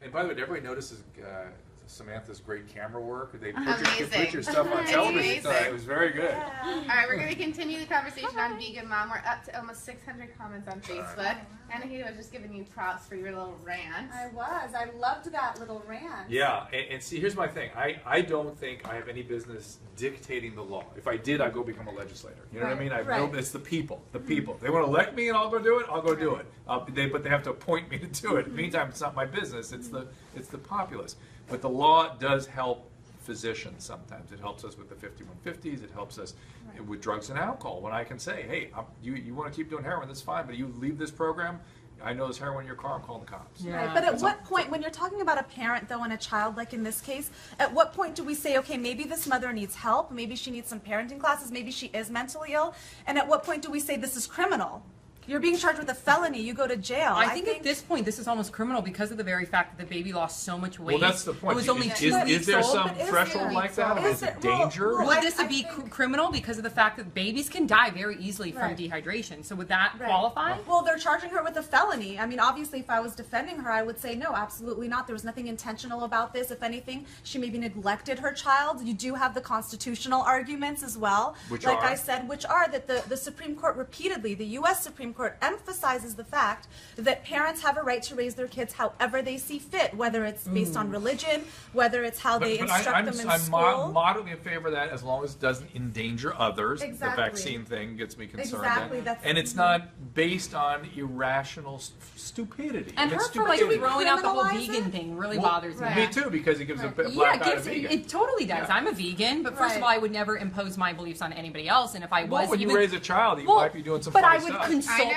And by the way, did everybody notices Samantha's great camera work? They Amazing. put your stuff on television Amazing. tonight. It was very good. Yeah. All right, we're going to continue the conversation on Vegan Mom. We're up to almost 600 comments on Facebook. Anahita was just giving you props for your little rant. I was. I loved that little rant. Yeah, and see, here's my thing. I don't think I have any business dictating the law. If I did, I'd go become a legislator. You know what I mean? It's the people. The people. If they want to elect me and I'll go do it, I'll go do it. But they have to appoint me to do it. Meantime, it's not my business. It's the populace. But the law does help physicians sometimes. It helps us with the 5150s. It helps us with drugs and alcohol. When I can say, hey, you want to keep doing heroin, that's fine, but you leave this program, I know there's heroin in your car, I'm calling the cops. Yeah. Right. But at what point, when you're talking about a parent, though, and a child, like in this case, at what point do we say, okay, maybe this mother needs help, maybe she needs some parenting classes, maybe she is mentally ill, and at what point do we say this is criminal? You're being charged with a felony. You go to jail. I think at this point, this is almost criminal because of the very fact that the baby lost so much weight. Well, that's the point. It was only 2 weeks is there old, some threshold like that? Is it danger? Would this be criminal because of the fact that babies can die very easily from dehydration? So would that qualify? Well, they're charging her with a felony. I mean, obviously, if I was defending her, I would say no, absolutely not. There was nothing intentional about this. If anything, she maybe neglected her child. You do have the constitutional arguments as well. Which like are? I said, which are that the Supreme Court repeatedly, the U.S. Supreme Court emphasizes the fact that parents have a right to raise their kids however they see fit, whether it's based on religion, whether it's how they instruct them in school. I'm moderately in favor of that as long as it doesn't endanger others. Exactly. The vaccine thing gets me concerned. Exactly. And it's not based on irrational stupidity. And her for like throwing out the whole vegan thing really bothers me. Me too, because it gives a black eye to vegan. It totally does. I'm a vegan, but first of all, I would never impose my beliefs on anybody else. And if I was, when you raise a child, you might be doing some funny stuff.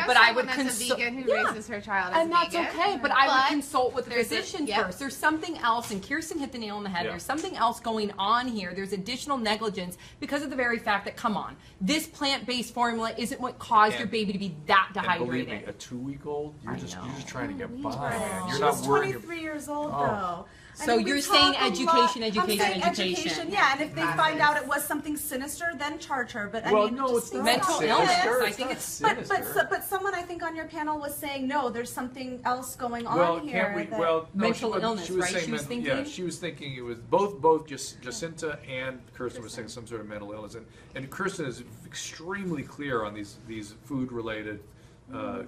But I would consult. A vegan who raises her child as and that's vegan. okay, but I would consult with the physician first. There's something else, and Kirsten hit the nail on the head. There's something else going on here. There's additional negligence because of the very fact that, come on, this plant-based formula isn't what caused your baby to be that dehydrated. And believe me, a 2-week-old, you're just trying to get by. Man. You're She was 23 years old, though. So you're saying education. Yeah, and if they find out it was something sinister, then charge her. But I mean, no, it's not mental illness. I think it's sinister. But someone I think on your panel was saying no, there's something else going on here. Mental illness, right? She was thinking. Yeah, she was thinking it was both Jacinta and Kirsten was saying some sort of mental illness, and Kirsten is extremely clear on these food related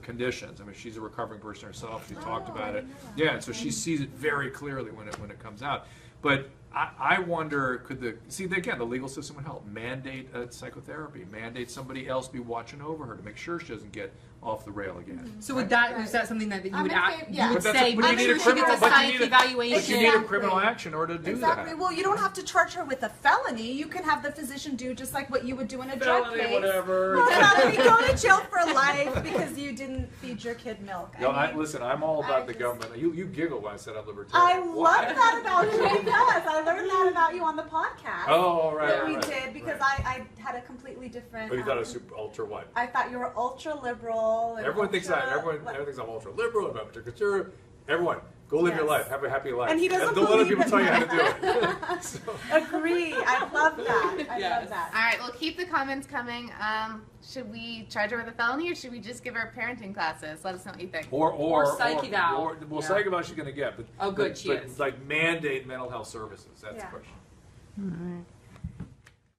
conditions. I mean, she's a recovering person herself. She talked about it. Yeah, and so she sees it very clearly when it comes out. But I wonder, again, the legal system would help. Mandate psychotherapy. Mandate somebody else be watching over her to make sure she doesn't get off the rail again. So is that something that you would say? But you need a criminal evaluation. But you need a criminal action in order to do that. Well, you don't have to charge her with a felony. You can have the physician do just like what you would do in a drug case. Whatever. Felony, go to jail for life because you didn't feed your kid milk. Listen, I'm all about the government. You giggle when I said I'm libertarian. I love that about you. Yes, I learned that about you on the podcast. Oh, right. That we did because I had a completely different. Oh, you thought I was super ultra what? I thought you were ultra liberal. Everyone thinks I'm ultra liberal, I'm ultra conservative. Everyone, go live your life. Have a happy life. And he doesn't don't let other people tell you how to do it. Agree. I love that. I love that. All right, well, keep the comments coming. Should we charge her with a felony, or should we just give her parenting classes? Let us know what you think. Or psych eval. Psych eval she's going to get. She is. But like mandate mental health services. That's the question. All right.